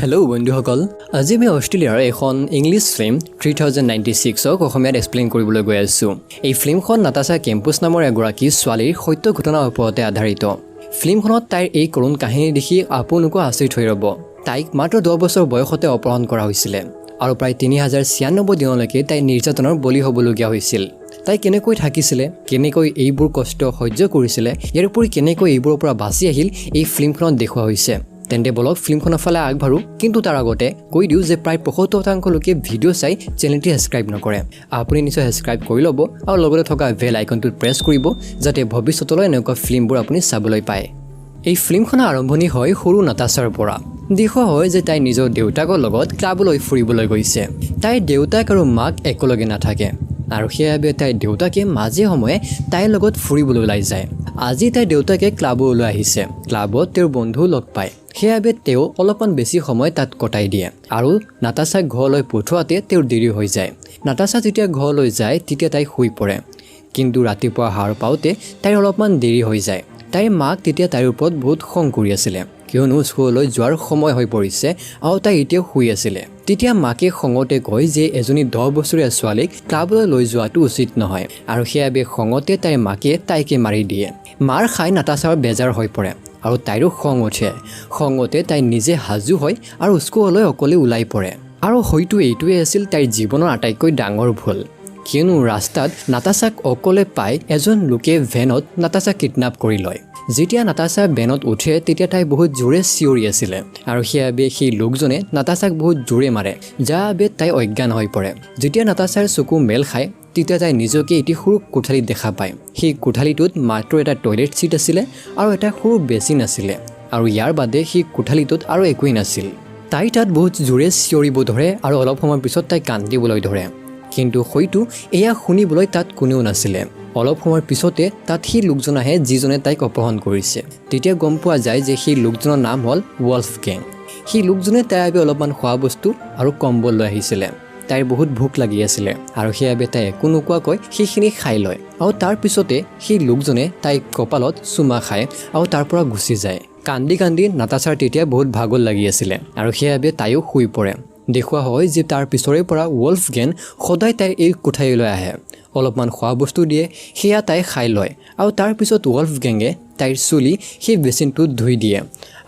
Hello' বন্ধুসকল, আজি আমি অষ্ট্ৰেলিয়াৰ এখন ইংলিছ ফিল্ম 3096ক অসমীয়াত এক্সপ্লেইন কৰিবলৈ গৈ আছোঁ। এই ফিল্মখন নাতাশা কেম্পুছ নামৰ এগৰাকী ছোৱালীৰ সত্য ঘটনাৰ ওপৰতে আধাৰিত। ফিল্মখনত তাইৰ এই কৰুণ কাহিনী দেখি আপোনালোকো আচৰিত হৈ ৰ'ব। তাইক মাত্ৰ 10 বছৰ বয়সতে অপহৰণ কৰা হৈছিলে আৰু প্ৰায় 3096 দিনলৈকে তাই নিৰ্যাতনৰ বলি হ'বলগীয়া হৈছিল। তাই কেনেকৈ থাকিছিলে, কেনেকৈ এইবোৰ কষ্ট সহ্য কৰিছিলে, ইয়াৰ উপৰি কেনেকৈ এইবোৰৰ পৰা বাচি আহিল, এই ফিল্মখনত দেখুওৱা হৈছে। তেন্তে বলক ফিল্মখনৰ ফালে আগবাঢ়ো, কিন্তু তাৰ আগতে কৈ দিওঁ যে প্ৰায় 75% লোকে ভিডিঅ' চাই চেনেলটি ছাবস্ক্ৰাইব নকৰে। আপুনি নিশ্চয় ছাবস্ক্ৰাইব কৰি ল'ব আৰু লগতে থকা বেল আইকনটোত প্ৰেছ কৰিব, যাতে ভৱিষ্যতলৈ এনেকুৱা ফিল্মবোৰ আপুনি চাবলৈ পায়। এই ফিল্মখনৰ আৰম্ভণি হয় সৰু নাতাশাৰ পৰা। দেখুওৱা হয় যে তাই নিজৰ দেউতাকৰ লগত ক্লাবলৈ ফুৰিবলৈ গৈছে। তাইৰ দেউতাক আৰু মাক একেলগে নাথাকে আৰু সেইবাবে তাইৰ দেউতাকে মাজে সময়ে তাইৰ লগত ফুৰিবলৈ ওলাই যায়। আজি তাইৰ দেউতাকে ক্লাবলৈ আহিছে। ক্লাবত তেওঁৰ বন্ধু লগ পায়, সেইবাবে তেওঁ অলপমান বেছি সময় তাত কটাই দিয়ে আৰু নাতাশাক ঘৰলৈ পঠোৱাতে তেওঁৰ দেৰি হৈ যায়। নাতাশা যেতিয়া ঘৰলৈ যায় তেতিয়া তাই শুই পৰে, কিন্তু ৰাতিপুৱা সাৰ পাওঁতে তাইৰ অলপমান দেৰি হৈ যায়। তাইৰ মাক তেতিয়া তাইৰ ওপৰত বহুত খং কৰি আছিলে, কিয়নো স্কুললৈ যোৱাৰ সময় হৈ পৰিছে আৰু তাই এতিয়াও শুই আছিলে। তেতিয়া মাকে খঙতে কয় যে এজনী 10 বছৰীয়া ছোৱালীক ক্লাবলৈ লৈ যোৱাটো উচিত নহয় আৰু সেইবাবে খঙতে তাইৰ মাকে তাইকে মাৰি দিয়ে। মাৰ খাই নাতাশাৰ বেজাৰ হৈ পৰে আৰু তাইৰো খং উঠে। খঙতে তাই নিজে সাজু হয় আৰু স্কুললৈ অকলে ওলাই পৰে। আৰু হয়তো এইটোৱে আছিল তাইৰ জীৱনৰ আটাইতকৈ ডাঙৰ ভুল, কিয়নো ৰাস্তাত নাতাশাক অকলে পাই এজন লোকে ভেনত নাতাশাক কিডনেপ কৰি লয়। যেতিয়া নাতাশা ভেনত উঠে তেতিয়া তাই বহুত জোৰে চিঞৰি আছিলে আৰু সেইবাবে সেই লোকজনে নাতাশাক বহুত জোৰে মাৰে, যাৰ বাবে তাই অজ্ঞান হৈ পৰে। যেতিয়া নাতাশাৰ চকু মেল খায় তেতিয়া তাই নিজকে এটি সৰু কোঠালিত দেখা পায়। সেই কোঠালিটোত মাত্ৰ এটা টয়লেট ছিট আছিলে আৰু এটা সৰু বেচিন আছিলে আৰু ইয়াৰ বাদে সেই কোঠালিটোত আৰু একোৱেই নাছিল। তাই তাত বহুত জোৰে চিঞৰিব ধৰে আৰু অলপ সময়ৰ পিছত তাই কান্দিবলৈ ধৰে, কিন্তু হয়তো এয়া শুনিবলৈ তাত কোনেও নাছিলে। অলপ সময়ৰ পিছতে তাত সেই লোকজন আহে যিজনে তাইক অপহৰণ কৰিছে। তেতিয়া গম পোৱা যায় যে সেই লোকজনৰ নাম হ'ল ৱল্ফগেং। সেই লোকজনে তাইৰ বাবে অলপমান খোৱা বস্তু আৰু কম্বল লৈ আহিছিলে। তাইৰ বহুত ভোক লাগি আছিলে আৰু সেইবাবে তাই একো নোকোৱাকৈ সেইখিনি খাই লয় আৰু তাৰ পিছতে সেই লোকজনে তাইক কপালত চুমা খায় আৰু তাৰ পৰা গুচি যায়। কান্দি কান্দি নাতাশাৰ তেতিয়া বহুত ভাগৰ লাগি আছিলে আৰু সেইবাবে তাইও শুই পৰে। দেখুওৱা হয় যে তাৰ পিছৰে পৰা ৱল্ফগেং সদায় তাইৰ এই কোঠালিলৈ আহে, অলপমান খোৱা বস্তু দিয়ে, সেয়া তাই খাই লয় আৰু তাৰ পিছত ৱল্ফগেঙে তাইৰ চুলি সেই বেচিনটোত ধুই দিয়ে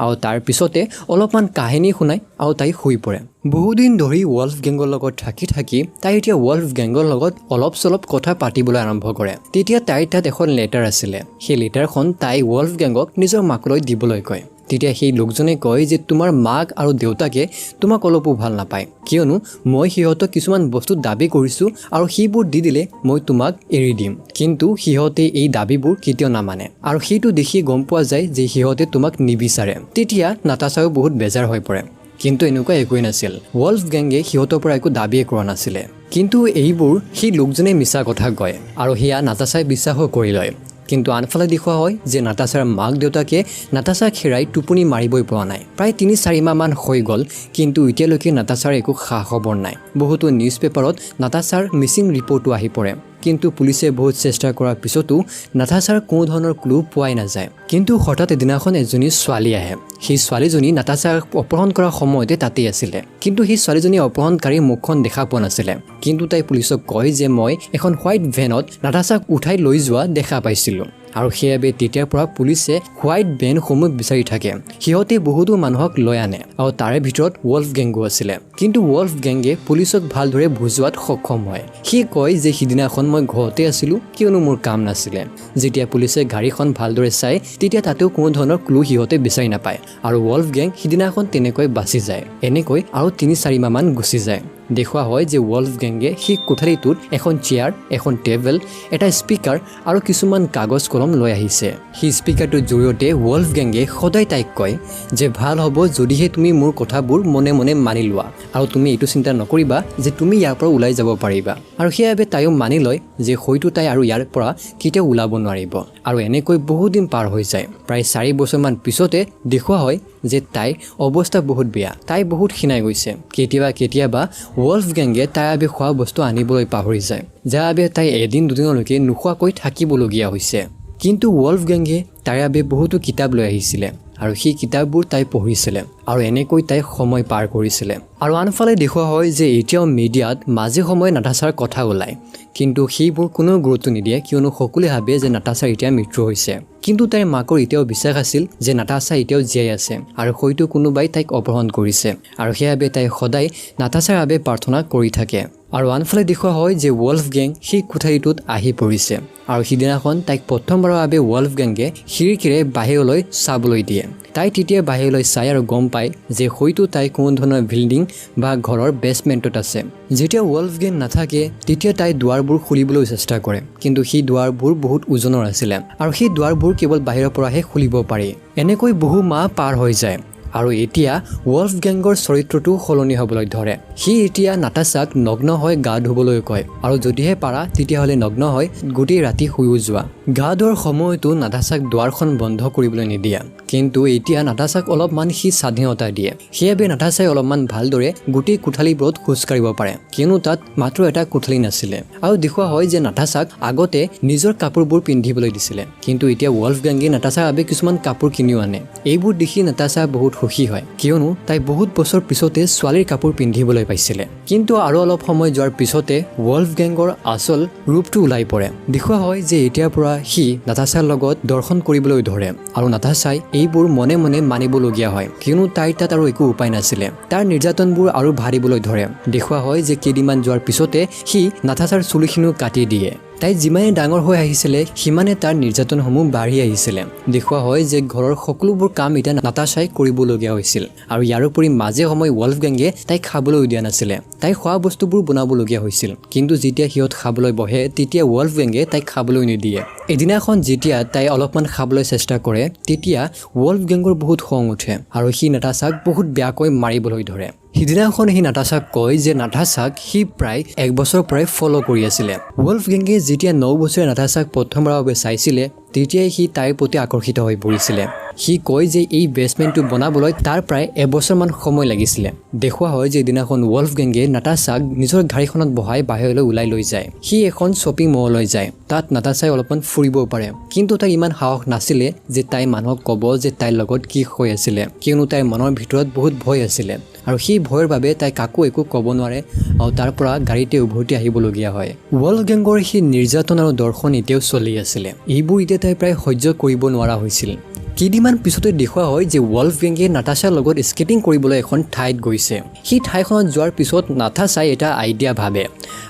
আৰু তাৰ পিছতে অলপমান কাহিনী শুনায় আৰু তাই শুই পৰে। বহুদিন ধৰি ৱল্ফগেঙৰ লগত থাকি থাকি তাই এতিয়া ৱল্ফগেঙৰ লগত অলপ চলপ কথা পাতিবলৈ আৰম্ভ কৰে। তেতিয়া তাইৰ তাত এখন লেটাৰ আছিলে। সেই লেটাৰখন তাই ৱল্ফগেঙক নিজৰ মাকলৈ দিবলৈ কয়। তেতিয়া সেই লোকজনে কয় যে তোমাৰ মাক আৰু দেউতাকে তোমাক অলপো ভাল নাপায়, কিয়নো মই সিহঁতক কিছুমান বস্তু দাবী কৰিছোঁ আৰু সেইবোৰ দি দিলে মই তোমাক এৰি দিম, কিন্তু সিহঁতে এই দাবীবোৰ কেতিয়াও নামানে আৰু সেইটো দেখি গম পোৱা যায় যে সিহঁতে তোমাক নিবিচাৰে। তেতিয়া নাতাশাও বহুত বেজাৰ হৈ পৰে, কিন্তু এনেকুৱা একোৱেই নাছিল। ৱল্ফগেঙে সিহঁতৰ পৰা একো দাবীয়ে কৰা নাছিলে, কিন্তু এইবোৰ সেই লোকজনে মিছা কথা কয় আৰু সেয়া নাতাশাই বিশ্বাসো কৰি লয়। কিন্তু আনফালে দেখুওৱা হয় যে নাতাশাৰ মাক দেউতাকে নাতাশাক হেৰাই টোপনি মাৰিবই পৰা নাই। প্ৰায় 3-4 মাহমান হৈ গ'ল, কিন্তু এতিয়ালৈকে নাতাশাৰ একো খা খবৰ নাই। বহুতো নিউজ পেপাৰত নাতাশাৰ মিচিং ৰিপৰ্টো আহি পৰে, কিন্তু পুলিচে বহুত চেষ্টা কৰাৰ পিছতো নাতাশাৰ কোনো ধৰণৰ ক্লু পোৱাই নাযায়। কিন্তু হঠাৎ এদিনাখন এজনী ছোৱালী আহে। সেই ছোৱালীজনী নাতাশাক অপহৰণ কৰাৰ সময়তে তাতেই আছিলে, কিন্তু সেই ছোৱালীজনী অপহৰণকাৰীৰ মুখখন দেখা পোৱা নাছিলে। কিন্তু তাই পুলিচক কয় যে মই এখন হোৱাইট ভেনত নাতাশাক উঠাই লৈ যোৱা দেখা পাইছিলোঁ আৰু সেইবাবে তেতিয়াৰ পৰা পুলিচে হোৱাইট ভেনসমূহ বিচাৰি থাকে। সিহঁতে বহুতো মানুহক লৈ আনে আৰু তাৰে ভিতৰত ৱল্ফগেঙো আছিলে, কিন্তু ৱল্ফগেঙে পুলিচক ভালদৰে বুজোৱাত সক্ষম হয়। সি কয় যে সিদিনাখন মই ঘৰতে আছিলোঁ, কিয়নো মোৰ কাম নাছিলে। যেতিয়া পুলিচে গাড়ীখন ভালদৰে চায় তেতিয়া তাতেও কোনো ধৰণৰ ক্লু সিহঁতে বিচাৰি নাপায় আৰু ৱল্ফগেং সিদিনাখন তেনেকৈ বাচি যায়। এনেকৈ আৰু 3-4 মাহমান গুচি যায়। দেখুওৱা হয় যে ৱল্ফগেঙে সেই কোঠালিটোত এখন চেয়াৰ, এখন টেবুল, এটা স্পীকাৰ আৰু কিছুমান কাগজ কলম লৈ আহিছে। সেই স্পীকাৰটোৰ জৰিয়তে ৱল্ফগেঙে সদায় তাইক কয় যে ভাল হ'ব যদিহে তুমি মোৰ কথাবোৰ মনে মনে মানি লোৱা আৰু তুমি এইটো চিন্তা নকৰিবা যে তুমি ইয়াৰ পৰা ওলাই যাব পাৰিবা। আৰু সেইবাবে তাইও মানি লয় যে হয়তো তাই আৰু ইয়াৰ পৰা কেতিয়াও ওলাব নোৱাৰিব। আৰু এনেকৈ বহুদিন পাৰ হৈ যায়। প্ৰায় 4 বছৰমান পিছতে দেখুওৱা হয় যে তাইৰ অৱস্থা বহুত বেয়া, তাই বহুত ক্ষীণাই গৈছে। কেতিয়াবা ৱল্ফগেঙে তাইৰ বাবে খোৱা বস্তু আনিবলৈ পাহৰি যায়, যাৰ বাবে তাই এদিন দুদিনলৈকে নোখোৱাকৈ থাকিবলগীয়া হৈছে। কিন্তু ৱল্ফগেঙে তাইৰ বাবে বহুতো কিতাপ লৈ আহিছিলে আৰু সেই কিতাপবোৰ তাই পঢ়িছিলে আৰু এনেকৈ তাই সময় পাৰ কৰিছিলে আৰু আনফালে দেখুওৱা হয় যে এতিয়াও মিডিয়াত মাজে সময়ে নাটাছাৰ কথা ওলায় কিন্তু সেইবোৰ কোনো গুৰুত্ব নিদিয়ে কিয়নো সকলোৱে ভাবে যে নাটাছাৰ এতিয়া মৃত্যু হৈছে কিন্তু তাইৰ মাকৰ এতিয়াও বিশ্বাস আছিল যে নাটাছা এতিয়াও জীয়াই আছে আৰু হয়তো কোনোবাই তাইক অপহৰণ কৰিছে আৰু সেইবাবে তাই সদায় নাটাছাৰ বাবে প্ৰাৰ্থনা কৰি থাকে আৰু আনফালে দেখুওৱা হয় যে ৱল্ফগেং সেই কোঠাৰীটোত আহি পৰিছে আৰু সিদিনাখন তাইক প্ৰথমবাৰৰ বাবে ৱল্ফগেঙে খিৰিকীৰে বাহিৰলৈ চাবলৈ দিয়ে তাই তেতিয়া বাহিৰলৈ চাই আৰু গম পায় যে হয়তো তাই কোনো ধৰণৰ বিল্ডিং বা ঘৰৰ বেছমেণ্টত আছে যেতিয়া ৱল্ফগেং নাথাকে তেতিয়া তাই দুৱাৰবোৰ খুলিবলৈ চেষ্টা কৰে কিন্তু সেই দুৱাৰবোৰ বহুত ওজনৰ আছিলে আৰু সেই দুৱাৰবোৰ কেৱল বাহিৰৰ পৰাহে খুলিব পাৰি এনেকৈ বহু মাহ পাৰ হৈ যায় আৰু এতিয়া ৱল্ফগেঙৰ চৰিত্ৰটো সলনি হ'বলৈ ধৰে সি এতিয়া নাটাছাক নগ্ন হৈ গা ধুবলৈ কয় আৰু যদিহে পাৰা তেতিয়াহ'লে নগ্ন হৈ গোটেই ৰাতি শুই যোৱা গা ধোৱাৰ সময়তো নাটাছাক দুৱাৰখন বন্ধ কৰিবলৈ নিদিয়ে কিন্তু এতিয়া নাটাছাক অলপমান সি স্বাধীনতা দিয়ে সেইবাবে নাটাছাই অলপমান ভালদৰে গোটেই কোঠালীবোৰত খোজ কাঢ়িব পাৰে কিয়নো তাত মাত্ৰ এটা কোঠালী নাছিলে আৰু দেখুওৱা হয় যে নাটাছাক আগতে নিজৰ কাপোৰবোৰ পিন্ধিবলৈ দিছিলে কিন্তু এতিয়া ৱল্ফগেঙে নাটাছাৰ বাবে কিছুমান কাপোৰ কিনিও আনে এইবোৰ দেখি নাটাছা বহুত সুখী হয় কিয়নো তাই বহুত বছৰ পিছতে ছোৱালীৰ কাপোৰ পিন্ধিবলৈ পাইছিলে কিন্তু আৰু অলপ সময় যোৱাৰ পিছতে ৱল্ফগেঙৰ আচল ৰূপটো ওলাই পৰে দেখুওৱা হয় যে এতিয়াৰ পৰা সি নাটাছাৰ লগত দৰ্শন কৰিবলৈ ধৰে আৰু নাটাছাই এইবোৰ মনে মনে মানিবলগীয়া হয় কিয়নো তাইৰ তাত আৰু একো উপায় নাছিলে তাৰ নিৰ্যাতনবোৰ আৰু ভাৰিবলৈ ধৰে দেখুওৱা হয় যে কেইদিনমান যোৱাৰ পিছতে সি নাটাছাৰ চুলিখিনিও কাটি দিয়ে তাই যিমানে ডাঙৰ হৈ আহিছিলে সিমানে তাৰ নিৰ্যাতনসমূহ বাঢ়ি আহিছিলে দেখুওৱা হয় যে ঘৰৰ সকলোবোৰ কাম এতিয়া নাটাছাই কৰিবলগীয়া হৈছিল আৰু ইয়াৰ উপৰি মাজে সময়ে ৱল্ফগেঙে তাইক খাবলৈ দিয়া নাছিলে তাই খোৱা বস্তুবোৰ বনাবলগীয়া হৈছিল কিন্তু যেতিয়া সিহঁত খাবলৈ বহে তেতিয়া ৱল্ফগেঙে তাইক খাবলৈ নিদিয়ে এদিনাখন যেতিয়া তাই অলপমান খাবলৈ চেষ্টা কৰে তেতিয়া ৱল্ফগেঙৰ বহুত খং উঠে আৰু সি নাটাছাক বহুত বেয়াকৈ মাৰিবলৈ ধৰে সিদিনাখন সি নাটাছাক কয় যে নাটাছাক সি প্ৰায় 1 বছৰৰ পৰাই ফ'ল' কৰি আছিলে ৱল্ফগেঙে যেতিয়া 9 বছৰীয়া নাটাছাক প্ৰথমবাৰৰ বাবে চাইছিলে তেতিয়াই সি তাইৰ প্ৰতি আকৰ্ষিত হৈ পৰিছিলে সি কয় যে এই বেছমেণ্টটো বনাবলৈ তাৰ প্ৰায় 1 বছৰমান সময় লাগিছিলে দেখুওৱা হয় যে এদিনাখন ৱল্ফগেঙে নাটাছাক নিজৰ গাড়ীখনত বহাই বাহিৰলৈ ওলাই লৈ যায় সি এখন শ্বপিং মললৈ যায় তাত নাটাছাই অলপমান ফুৰিব পাৰে কিন্তু তাই ইমান সাহস নাছিলে যে তাই মানুহক ক'ব যে তাইৰ লগত কি হৈ আছিলে কিয়নো তাইৰ মনৰ ভিতৰত বহুত ভয় আছিলে আৰু সেই ভয়ৰ বাবে তাই কাকো একো ক'ব নোৱাৰে আৰু তাৰ পৰা গাড়ীতে উভতি আহিবলগীয়া হয় ৱল্ফগেঙৰ সেই নিৰ্যাতন আৰু দৰ্শন এতিয়াও চলি আছিলে এইবোৰ এতিয়া তাই প্ৰায় সহ্য কৰিব নোৱাৰা হৈছিল কেইদিনমান পিছতে দেখুওৱা হয় যে ৱল্ফগেঙে নাটাছাৰ লগত স্কেটিং কৰিবলৈ এখন ঠাইত গৈছে সেই ঠাইখনত যোৱাৰ পিছত নাটাছাই এটা আইডিয়া ভাবে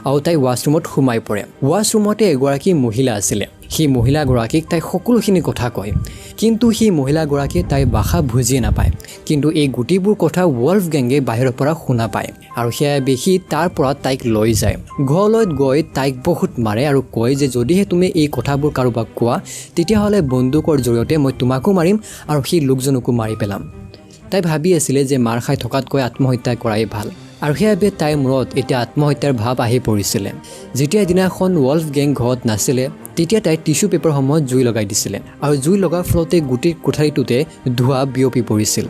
আৰু তাই ৱাছৰুমত সোমাই পৰে ৱাছৰুমতে এগৰাকী মহিলা আছিলে সেই মহিলাগৰাকীক তাই সকলোখিনি কথা কয় কিন্তু সেই মহিলাগৰাকীয়ে তাই ভাষা বুজি নাপায় কিন্তু এই গোটেইবোৰ কথা ৱল্ফগেঙে বাহিৰৰ পৰা শুনা পায় আৰু সেইবাবে সি তাৰ পৰা তাইক লৈ যায় ঘৰলৈ গৈ তাইক বহুত মাৰে আৰু কয় যে যদিহে তুমি এই কথাবোৰ কাৰোবাক কোৱা তেতিয়াহ'লে বন্দুকৰ জৰিয়তে মই তোমাকো মাৰিম আৰু সেই লোকজনকো মাৰি পেলাম তাই ভাবি আছিলে যে মাৰ খাই থকাতকৈ আত্মহত্যা কৰাই ভাল আৰু সেইবাবে তাইৰ মূৰত এতিয়া আত্মহত্যাৰ ভাৱ আহি পৰিছিলে যেতিয়া দিনাখন ৱল্ফগেং ঘৰত নাছিলে তেতিয়া তাই টিস্যু পেপাৰসমূহত জুই লগাই দিছিলে আৰু জুই লগাৰ ফলতে গোটেই কোঠাৰীটোতে ধোঁৱা বিয়পি পৰিছিল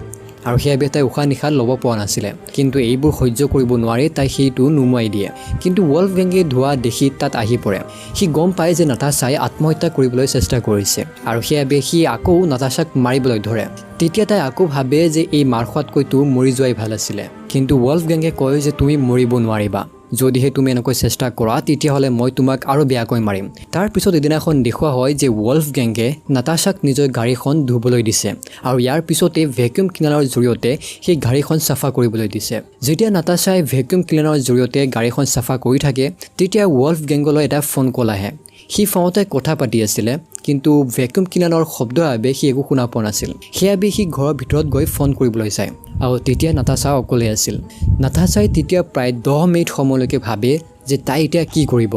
আৰু সেইবাবে তাই উশাহ নিশাহ ল'ব পৰা নাছিলে কিন্তু এইবোৰ সহ্য কৰিব নোৱাৰি তাই সেইটো নুমুৱাই দিয়ে কিন্তু ৱল্ফগেঙে ধোঁৱা দেখি তাত আহি পৰে সি গম পায় যে নাটাছাই আত্মহত্যা কৰিবলৈ চেষ্টা কৰিছে আৰু সেইবাবে সি আকৌ নাটাছাক মাৰিবলৈ ধৰে তেতিয়া তাই আকৌ ভাবে যে এই মাৰ খোৱাতকৈতো মৰি যোৱাই ভাল আছিলে কিন্তু ৱল্ফগেঙে কয় যে তুমি মৰিব নোৱাৰিবা যদিহে তুমি এনেকৈ চেষ্টা কৰা তেতিয়াহ'লে মই তোমাক আৰু বেয়াকৈ মাৰিম তাৰ পিছত এদিনাখন দেখুওৱা হয় যে ৱল্ফগেঙে নাটাছাক নিজৰ গাড়ীখন ধুবলৈ দিছে আৰু ইয়াৰ পিছতে ভেকুৱাম ক্লিনাৰৰ জৰিয়তে সেই গাড়ীখন চাফা কৰিবলৈ দিছে যেতিয়া নাটাছাই ভেকুৱাম ক্লিনাৰৰ জৰিয়তে গাড়ীখন চাফা কৰি থাকে তেতিয়া ৱল্ফগেঙলৈ এটা ফোন কল আহে সি ফোনতে কথা পাতি আছিলে কিন্তু ভেকুৱাম ক্লিনাৰৰ শব্দৰ বাবে সি একো শুনা পোৱা নাছিল সেইবাবে সি ঘৰৰ ভিতৰত গৈ ফোন কৰিবলৈ যায় আৰু তেতিয়া নাটাছা অকলে আছিল নাটাছাই তেতিয়া প্ৰায় 10 মিনিট সময়লৈকে ভাবে যে তাই এতিয়া কি কৰিব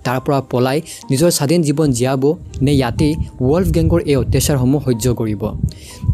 তাৰ পৰা পলাই নিজৰ স্বাধীন জীৱন জীয়াব নে ইয়াতেই ৱল্ফগেঙৰ এই অত্যাচাৰসমূহ সহ্য কৰিব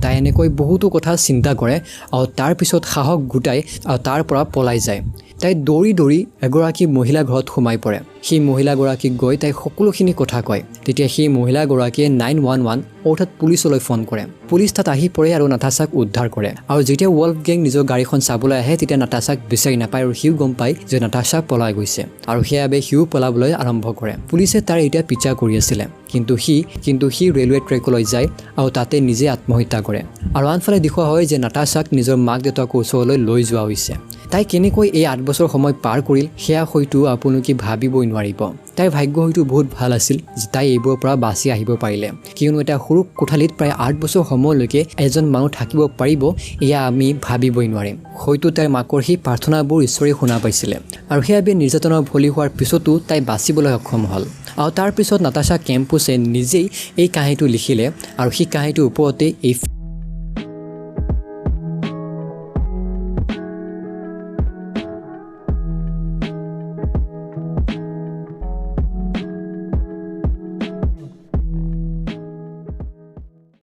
তাই এনেকৈ বহুতো কথা চিন্তা কৰে আৰু তাৰ পিছত সাহস গোটাই আৰু তাৰ পৰা পলাই যায় তাই দৌৰি দৌৰি এগৰাকী মহিলা ঘৰত সোমাই পৰে সেই মহিলাগৰাকীক গৈ তাই সকলোখিনি কথা কয় তেতিয়া সেই মহিলাগৰাকীয়ে 911 অৰ্থাৎ পুলিচলৈ ফোন কৰে পুলিচ তাত আহি পৰে আৰু নাটাছাক উদ্ধাৰ কৰে আৰু যেতিয়া ওলফগেং নিজৰ গাড়ীখন চাবলৈ আহে তেতিয়া নাটাছাক বিচাৰি নাপায় আৰু সিও গম পায় যে নাটাছা পলাই গৈছে আৰু সেইবাবে সিও পলাবলৈ আৰম্ভ কৰে পুলিচে তাৰ এতিয়া পিছা কৰি আছিলে কিন্তু সি ৰেলৱে ট্ৰেকলৈ যায় আৰু তাতে নিজে আত্মহত্যা কৰে আৰু আনফালে দেখুওৱা হয় যে নাটাছাক নিজৰ মাক দেউতাকৰ ওচৰলৈ লৈ যোৱা হৈছে তাই কেনেকৈ এই 8 বছৰ সময় পাৰ কৰিল সেয়া হয়তো আপোনালোকে ভাবিবই নোৱাৰিব তাইৰ ভাগ্য হয়তো বহুত ভাল আছিল যে তাই এইবোৰৰ পৰা বাচি আহিব পাৰিলে কিয়নো এটা সৰু কোঠালিত প্ৰায় 8 বছৰ সময়লৈকে এজন মানুহ থাকিব পাৰিব এয়া আমি ভাবিবই নোৱাৰিম হয়তো তাইৰ মাকৰ সেই প্ৰাৰ্থনাবোৰ ঈশ্বৰে শুনা পাইছিলে আৰু সেইবাবে নিৰ্যাতনৰ বলি হোৱাৰ পিছতো তাই বাচিবলৈ সক্ষম হ'ল আৰু তাৰ পিছত নাটাছা কেম্পুছে নিজেই এই কাহিনীটো লিখিলে আৰু সেই কাহিনীটোৰ ওপৰতে এই